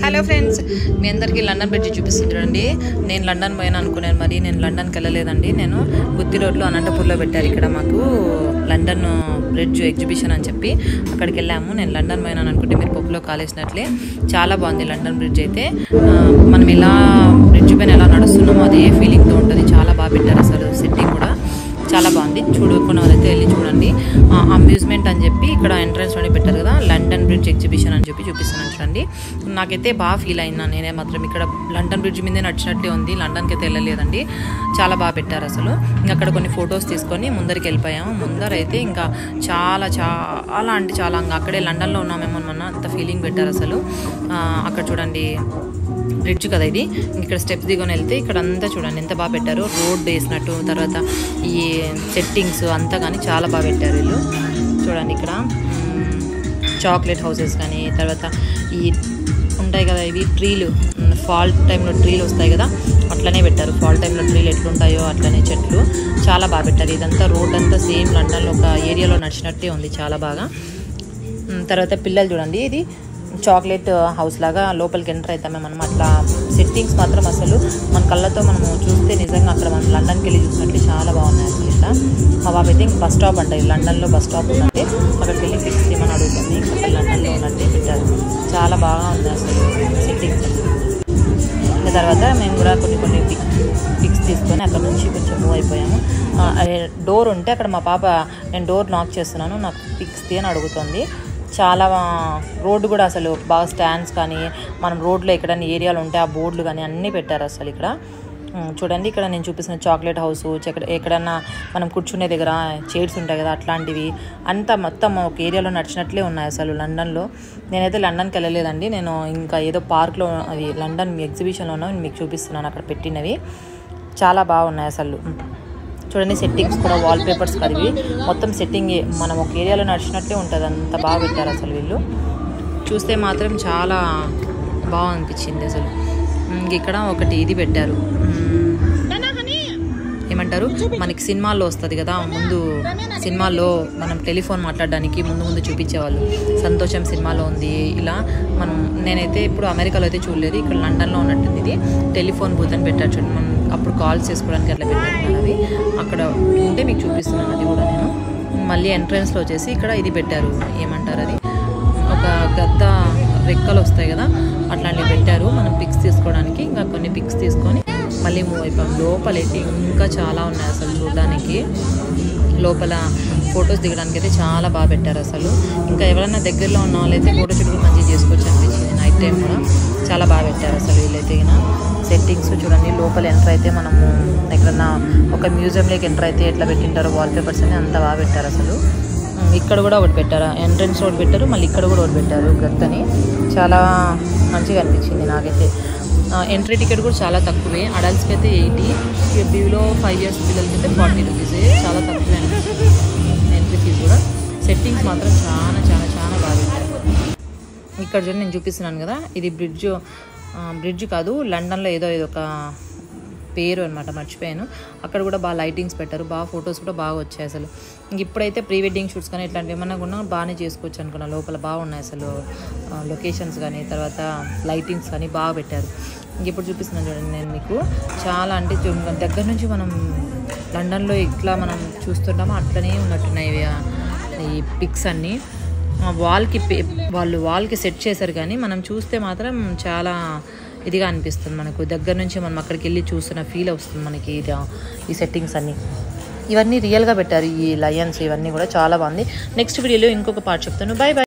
Hello friends, మీ అందరికీ London bridge చూపిస్తుంటారండి. నేను London పోయాను అనుకున్నాను, మరి నేను లండన్కి వెళ్ళలేదండి. నేను గుత్తి రోడ్లో అనంతపూర్లో పెట్టారు ఇక్కడ మాకు లండన్ బ్రిడ్జ్ ఎగ్జిబిషన్ అని చెప్పి అక్కడికి వెళ్ళాము. నేను లండన్ పోయాను అనుకుంటే మీరు పప్పులో కాలేసినట్లే చాలా బాగుంది లండన్ బ్రిడ్జ్ అయితే. మనం ఎలా బ్రిడ్జ్ పైన ఎలా నడుస్తున్నామో అదే ఫీలింగ్తో ఉంటుంది. చాలా బాగా పెట్టారు, అసలు సెట్టింగ్ కూడా చాలా బాగుంది. చూడుకున్న వాళ్ళైతే వెళ్ళి చూడండి. అమ్యూజ్మెంట్ అని చెప్పి ఇక్కడ ఎంట్రన్స్లోనే పెట్టారు కదా, లండన్ బ్రిడ్జ్ ఎగ్జిబిషన్ అని చెప్పి చూపిస్తున్నాను చూడండి. నాకైతే బాగా ఫీల్ అయినా నేనే మాత్రం. ఇక్కడ లండన్ బ్రిడ్జ్ మీదే నడిచినట్లే ఉంది, లండన్కి అయితే వెళ్ళలేదండి. చాలా బాగా పెట్టారు అసలు. ఇంకా అక్కడ కొన్ని ఫొటోస్ తీసుకొని ముందరికి వెళ్ళిపోయాము. ముందరైతే ఇంకా చాలా చాలా అంటే చాలా ఇంకా అక్కడే లండన్లో ఉన్నామేమో అన్న అంత ఫీలింగ్ పెట్టారు అసలు. అక్కడ చూడండి బ్రిడ్జ్ కదా ఇది. ఇక్కడ స్టెప్స్ దిగుని వెళ్తే ఇక్కడ అంతా చూడండి ఎంత బాగా పెట్టారు. రోడ్ వేసినట్టు, తర్వాత ఈ సెట్టింగ్స్ అంతా కానీ చాలా బాగా పెట్టారు వీళ్ళు. చూడండి ఇక్కడ చాక్లెట్ హౌసెస్ కానీ, తర్వాత ఈ ఉంటాయి కదా ఇవి ట్రీలు, ఫాల్ టైంలో ట్రీలు వస్తాయి కదా అట్లనే పెట్టారు. ఫాల్ టైంలో ట్రీలు ఎట్లుంటాయో అట్లనే చెట్లు చాలా బాగా పెట్టారు. ఇదంతా రోడ్ అంతా సేమ్ లండన్లో ఒక ఏరియాలో నడిచినట్టే ఉంది, చాలా బాగా. తర్వాత పిల్లలు చూడండి, ఇది చాక్లెట్ హౌస్ లాగా లోపలికి ఎంటర్ అవుతామే మనం. అట్లా సెట్టింగ్స్ మాత్రం అసలు మన కళ్ళతో మనము చూస్తే నిజంగా అక్కడ మనం లండన్కి వెళ్ళి చూసినట్లు చాలా బాగున్నాయి అసలు. ఇట్లా మా బాబు అయితే ఇంక బస్ స్టాప్ అంటే లండన్లో బస్ స్టాప్ ఉన్నట్టే అక్కడికి వెళ్ళి ఫిక్స్ చేయమని అడుగుతుంది. ఇంకా లండన్లో ఉన్నట్టే పెట్టారు, చాలా బాగా ఉంది అసలు సెట్టింగ్స్. ఇంకా తర్వాత మేము కూడా కొన్ని పిక్స్ తీసుకొని అక్కడ నుంచి కొంచెం మూవ్ అయిపోయాము. డోర్ ఉంటే అక్కడ మా పాప నేను డోర్ నాక్ చేస్తున్నాను, నాకు పిక్స్ తీయని అడుగుతుంది. చాలా రోడ్డు కూడా అసలు బాగా స్టాండ్స్ కానీ, మనం రోడ్లో ఎక్కడైనా ఏరియాలు ఉంటే ఆ బోర్డులు కానీ అన్నీ పెట్టారు అసలు ఇక్కడ. చూడండి ఇక్కడ నేను చూపిస్తున్న చాక్లెట్ హౌస్, ఎక్కడన్నా మనం కూర్చునే దగ్గర చైర్స్ ఉంటాయి కదా అట్లాంటివి అంతా మొత్తం ఒక ఏరియాలో నడిచినట్లే ఉన్నాయి అసలు లండన్లో. నేనైతే లండన్కి వెళ్ళలేదండి, నేను ఇంకా ఏదో పార్క్లో అది లండన్ ఎగ్జిబిషన్లోనో మీకు చూపిస్తున్నాను అక్కడ పెట్టినవి. చాలా బాగున్నాయి అసలు. చూడండి సెట్టింగ్స్ కూడా, వాల్ పేపర్స్ కదివి మొత్తం సెట్టింగ్ మనం ఒక ఏరియాలో నడిచినట్టే ఉంటుంది, అంత బాగా పెట్టారు అసలు వీళ్ళు. చూస్తే మాత్రం చాలా బాగా అనిపించింది అసలు. ఇక్కడ ఒకటి ఇది పెట్టారు, ఏమంటారు మనకి సినిమాల్లో వస్తుంది కదా, ముందు సినిమాల్లో మనం టెలిఫోన్ మాట్లాడడానికి ముందు చూపించేవాళ్ళు. సంతోషం సినిమాలో ఉంది ఇలా. నేనైతే ఇప్పుడు అమెరికాలో అయితే చూడలేదు, ఇక్కడ లండన్లో ఉన్నట్టుంది. ఇది టెలిఫోన్ బూత్ అని పెట్టారు చూడండి, మనం అప్పుడు కాల్స్ చేసుకోవడానికి అట్లా పెట్టారు. అవి అక్కడ ఉంటే మీకు చూపిస్తున్నాను అది కూడా నేను. మళ్ళీ ఎంట్రన్స్లో వచ్చేసి ఇక్కడ ఇది పెట్టారు, ఏమంటారు అది, ఒక గద్ద రెక్కలు వస్తాయి కదా అట్లాంటివి పెట్టారు మనం పిక్స్ తీసుకోవడానికి. ఇంకా కొన్ని పిక్స్ తీసుకొని మళ్ళీ మూవ్ అయిపోయాం. లోపలైతే ఇంకా చాలా ఉన్నాయి అసలు చూడడానికి. లోపల ఫొటోస్ దిగడానికి అయితే చాలా బాగా పెట్టారు అసలు. ఇంకా ఎవరైనా దగ్గరలో ఉన్న వాళ్ళైతే ఫోటో షూట్ మంచిగా చేసుకోవచ్చు అనిపించింది. నైట్ టైం కూడా చాలా బాగా పెట్టారు అసలు వీళ్ళైతే. సెట్టింగ్స్ చూడండి, లోపల ఎంటర్ అయితే మనము ఎక్కడన్నా ఒక మ్యూజియంలోకి ఎంటర్ అయితే ఎట్లా పెట్టింటారో వాల్ పేపర్స్ అని అంత బాగా పెట్టారు అసలు. ఇక్కడ కూడా ఒకటి పెట్టారు, ఎంట్రన్స్ ఒకటి పెట్టారు, మళ్ళీ ఇక్కడ కూడా ఒకటి పెట్టారు గత్తని. చాలా మంచిగా అనిపించింది నాకైతే. ఎంట్రీ టికెట్ కూడా చాలా తక్కువే, అడల్ట్స్కి అయితే 80, బిలో 5 years పిల్లలకి అయితే 40 rupees. చాలా తక్కువే అనిపిస్తుంది ఎంట్రీ ఫీజు కూడా. సెట్టింగ్స్ మాత్రం చాలా చాలా చాలా బాగా పెట్టారు. ఇక్కడ చూడండి నేను చూపిస్తున్నాను కదా, ఇది బ్రిడ్జ్ కాదు, లండన్లో ఏదో ఒక పేరు అనమాట, మర్చిపోయాను. అక్కడ కూడా బాగా లైటింగ్స్ పెట్టారు, బాగా ఫొటోస్ కూడా బాగా వచ్చాయి అసలు. ఇంక ఇప్పుడైతే ప్రీ వెడ్డింగ్ షూట్స్ కానీ ఇట్లాంటివి ఏమన్నా కూడా బాగానే చేసుకోవచ్చు అనుకున్నా. లోపల బాగున్నాయి అసలు లొకేషన్స్ కానీ, తర్వాత లైటింగ్స్ కానీ బాగా పెట్టారు. ఇంక ఇప్పుడు చూపిస్తున్నాను చూడండి నేను మీకు. చాలా అంటే దగ్గర నుంచి మనం లండన్లో ఇట్లా మనం చూస్తున్నామో అట్లనే ఉన్నట్టున్నాయి ఈ పిక్స్ అన్నీ. వాల్కి సెట్ చేశారు కానీ మనం చూస్తే మాత్రం చాలా ఇదిగా అనిపిస్తుంది మనకు. దగ్గర నుంచి మనం అక్కడికి వెళ్ళి చూస్తున్న ఫీల్ వస్తుంది మనకి. ఈ సెట్టింగ్స్ అన్నీ ఇవన్నీ రియల్గా పెట్టారు, ఈ లయన్స్ ఇవన్నీ కూడా చాలా బాగుంది. నెక్స్ట్ వీడియోలో ఇంకొక పార్ట్ చెప్తాను. By by.